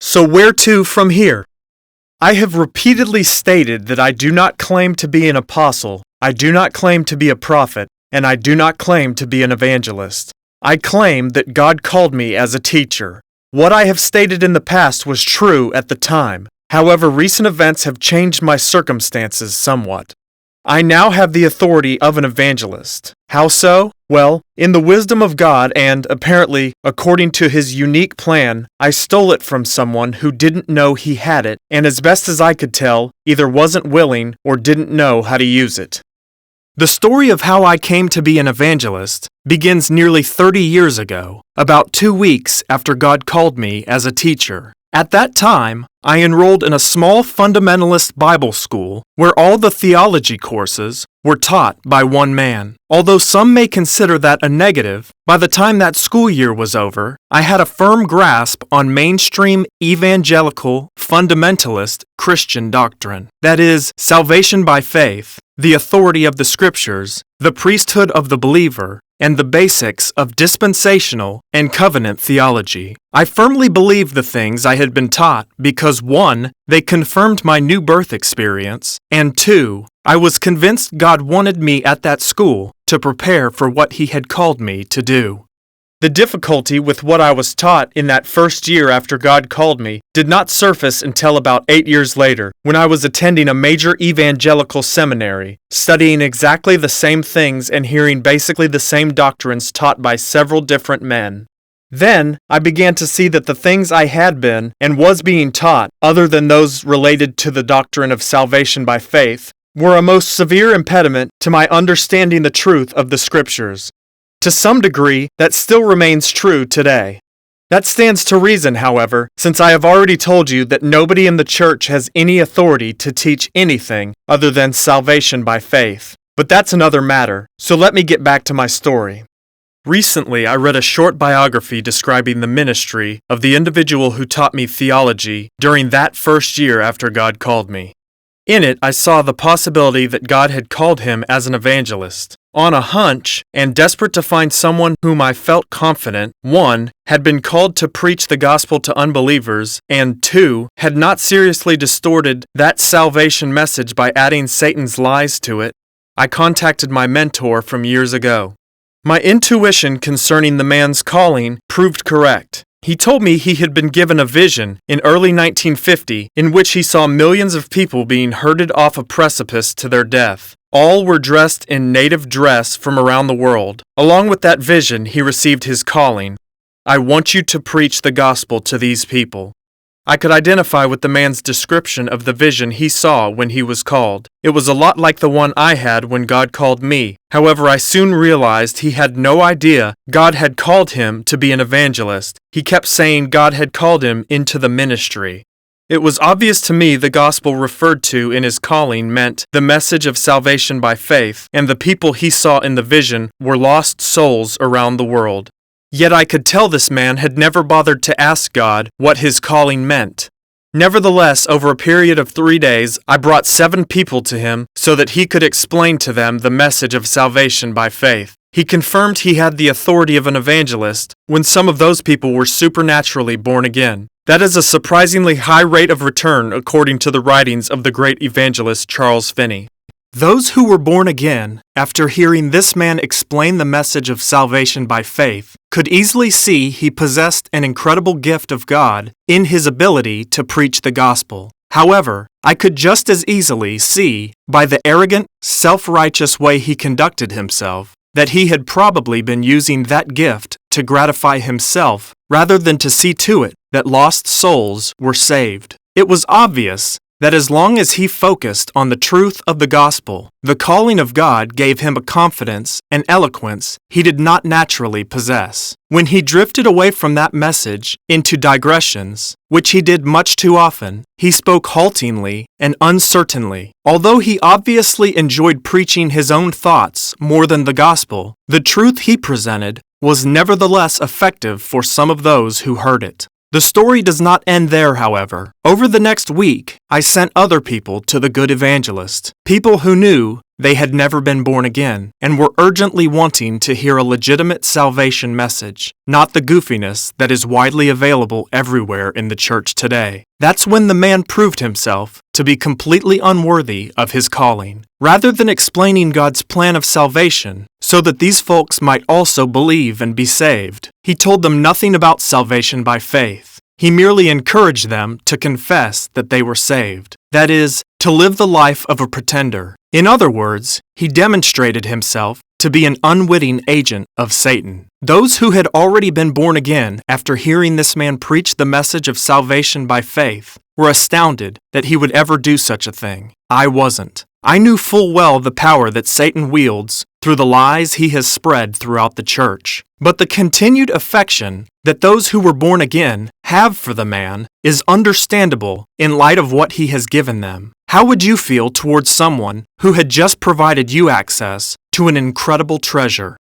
So where to from here? I have repeatedly stated that I do not claim to be an apostle, I do not claim to be a prophet, and I do not claim to be an evangelist. I claim that God called me as a teacher. What I have stated in the past was true at the time. However, recent events have changed my circumstances somewhat. I now have the authority of an evangelist. How so? Well, in the wisdom of God and, apparently, according to His unique plan, I stole it from someone who didn't know he had it, and as best as I could tell, either wasn't willing or didn't know how to use it. The story of how I came to be an evangelist begins nearly 30 years ago, about 2 weeks after God called me as a teacher. At that time, I enrolled in a small fundamentalist Bible school where all the theology courses were taught by one man. Although some may consider that a negative, by the time that school year was over, I had a firm grasp on mainstream evangelical fundamentalist Christian doctrine. That is, salvation by faith, the authority of the Scriptures, the priesthood of the believer, and the basics of dispensational and covenant theology. I firmly believed the things I had been taught because 1. They confirmed my new birth experience, and 2. I was convinced God wanted me at that school to prepare for what He had called me to do. The difficulty with what I was taught in that first year after God called me did not surface until about 8 years later, when I was attending a major evangelical seminary, studying exactly the same things and hearing basically the same doctrines taught by several different men. Then, I began to see that the things I had been and was being taught, other than those related to the doctrine of salvation by faith, were a most severe impediment to my understanding the truth of the Scriptures. To some degree, that still remains true today. That stands to reason, however, since I have already told you that nobody in the church has any authority to teach anything other than salvation by faith. But that's another matter, so let me get back to my story. Recently, I read a short biography describing the ministry of the individual who taught me theology during that first year after God called me. In it, I saw the possibility that God had called him as an evangelist. On a hunch, and desperate to find someone whom I felt confident, 1. Had been called to preach the gospel to unbelievers, and 2. Had not seriously distorted that salvation message by adding Satan's lies to it, I contacted my mentor from years ago. My intuition concerning the man's calling proved correct. He told me he had been given a vision in early 1950 in which he saw millions of people being herded off a precipice to their death. All were dressed in native dress from around the world. Along with that vision, he received his calling. I want you to preach the gospel to these people. I could identify with the man's description of the vision he saw when he was called. It was a lot like the one I had when God called me. However, I soon realized he had no idea God had called him to be an evangelist. He kept saying God had called him into the ministry. It was obvious to me the gospel referred to in his calling meant the message of salvation by faith, and the people he saw in the vision were lost souls around the world. Yet I could tell this man had never bothered to ask God what his calling meant. Nevertheless, over a period of 3 days, I brought 7 people to him so that he could explain to them the message of salvation by faith. He confirmed he had the authority of an evangelist when some of those people were supernaturally born again. That is a surprisingly high rate of return according to the writings of the great evangelist Charles Finney. Those who were born again, after hearing this man explain the message of salvation by faith, could easily see he possessed an incredible gift of God in his ability to preach the gospel. However, I could just as easily see, by the arrogant, self-righteous way he conducted himself, that he had probably been using that gift to gratify himself rather than to see to it that lost souls were saved. It was obvious that as long as he focused on the truth of the gospel, the calling of God gave him a confidence and eloquence he did not naturally possess. When he drifted away from that message into digressions, which he did much too often, he spoke haltingly and uncertainly. Although he obviously enjoyed preaching his own thoughts more than the gospel, the truth he presented was nevertheless effective for some of those who heard it. The story does not end there, however. Over the next week, I sent other people to the good evangelist, people who knew they had never been born again and were urgently wanting to hear a legitimate salvation message, not the goofiness that is widely available everywhere in the church today. That's when the man proved himself to be completely unworthy of his calling. Rather than explaining God's plan of salvation so that these folks might also believe and be saved, he told them nothing about salvation by faith. He merely encouraged them to confess that they were saved. That is, to live the life of a pretender. In other words, he demonstrated himself to be an unwitting agent of Satan. Those who had already been born again after hearing this man preach the message of salvation by faith were astounded that he would ever do such a thing. I wasn't. I knew full well the power that Satan wields through the lies he has spread throughout the church. But the continued affection that those who were born again have for the man is understandable in light of what he has given them. How would you feel towards someone who had just provided you access to an incredible treasure?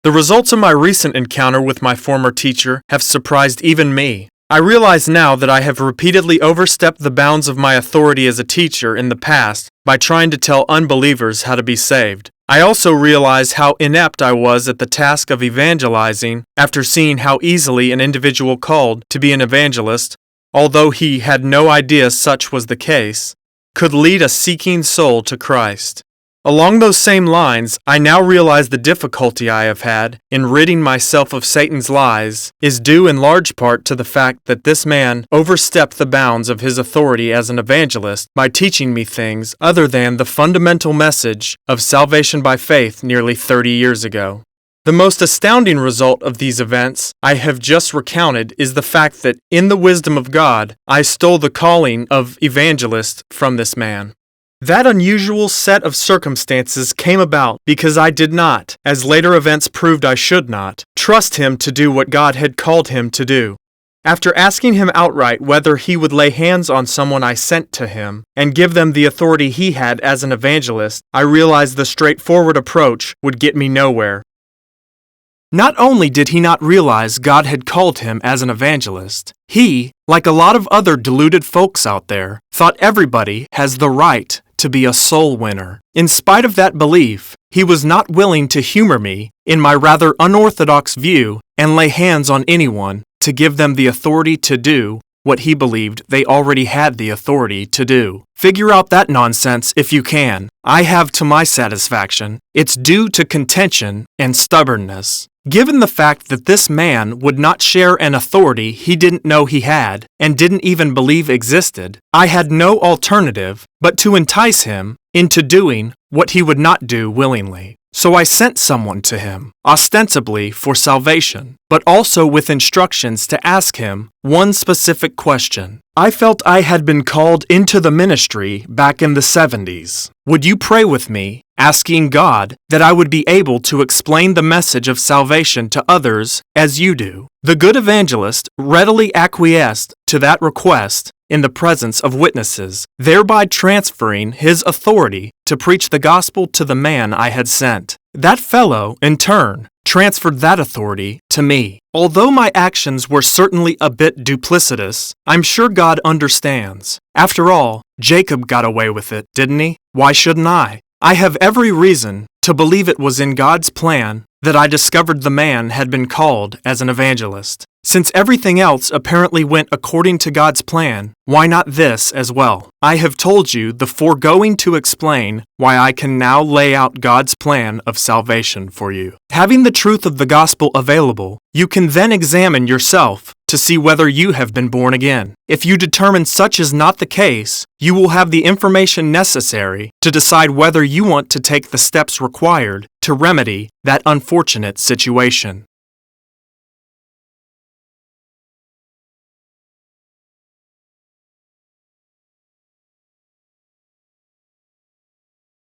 The results of my recent encounter with my former teacher have surprised even me. I realize now that I have repeatedly overstepped the bounds of my authority as a teacher in the past by trying to tell unbelievers how to be saved. I also realize how inept I was at the task of evangelizing after seeing how easily an individual called to be an evangelist, although he had no idea such was the case, could lead a seeking soul to Christ. Along those same lines, I now realize the difficulty I have had in ridding myself of Satan's lies is due in large part to the fact that this man overstepped the bounds of his authority as an evangelist by teaching me things other than the fundamental message of salvation by faith nearly 30 years ago. The most astounding result of these events I have just recounted is the fact that, in the wisdom of God, I stole the calling of evangelist from this man. That unusual set of circumstances came about because I did not, as later events proved I should not, trust him to do what God had called him to do. After asking him outright whether he would lay hands on someone I sent to him and give them the authority he had as an evangelist, I realized the straightforward approach would get me nowhere. Not only did he not realize God had called him as an evangelist, he, like a lot of other deluded folks out there, thought everybody has the right to be a soul winner. In spite of that belief, he was not willing to humor me in my rather unorthodox view and lay hands on anyone to give them the authority to do what he believed they already had the authority to do. Figure out that nonsense if you can. I have to my satisfaction. It's due to contention and stubbornness. Given the fact that this man would not share an authority he didn't know he had and didn't even believe existed, I had no alternative but to entice him into doing what he would not do willingly. So I sent someone to him, ostensibly for salvation, but also with instructions to ask him one specific question. I felt I had been called into the ministry back in the 70s. Would you pray with me, asking God that I would be able to explain the message of salvation to others as you do? The good evangelist readily acquiesced to that request in the presence of witnesses, thereby transferring his authority to preach the gospel to the man I had sent. That fellow, in turn, transferred that authority to me. Although my actions were certainly a bit duplicitous, I'm sure God understands. After all, Jacob got away with it, didn't he? Why shouldn't I? I have every reason to believe it was in God's plan that I discovered the man had been called as an evangelist. Since everything else apparently went according to God's plan, why not this as well? I have told you the foregoing to explain why I can now lay out God's plan of salvation for you. Having the truth of the gospel available, you can then examine yourself to see whether you have been born again. If you determine such is not the case, you will have the information necessary to decide whether you want to take the steps required to remedy that unfortunate situation.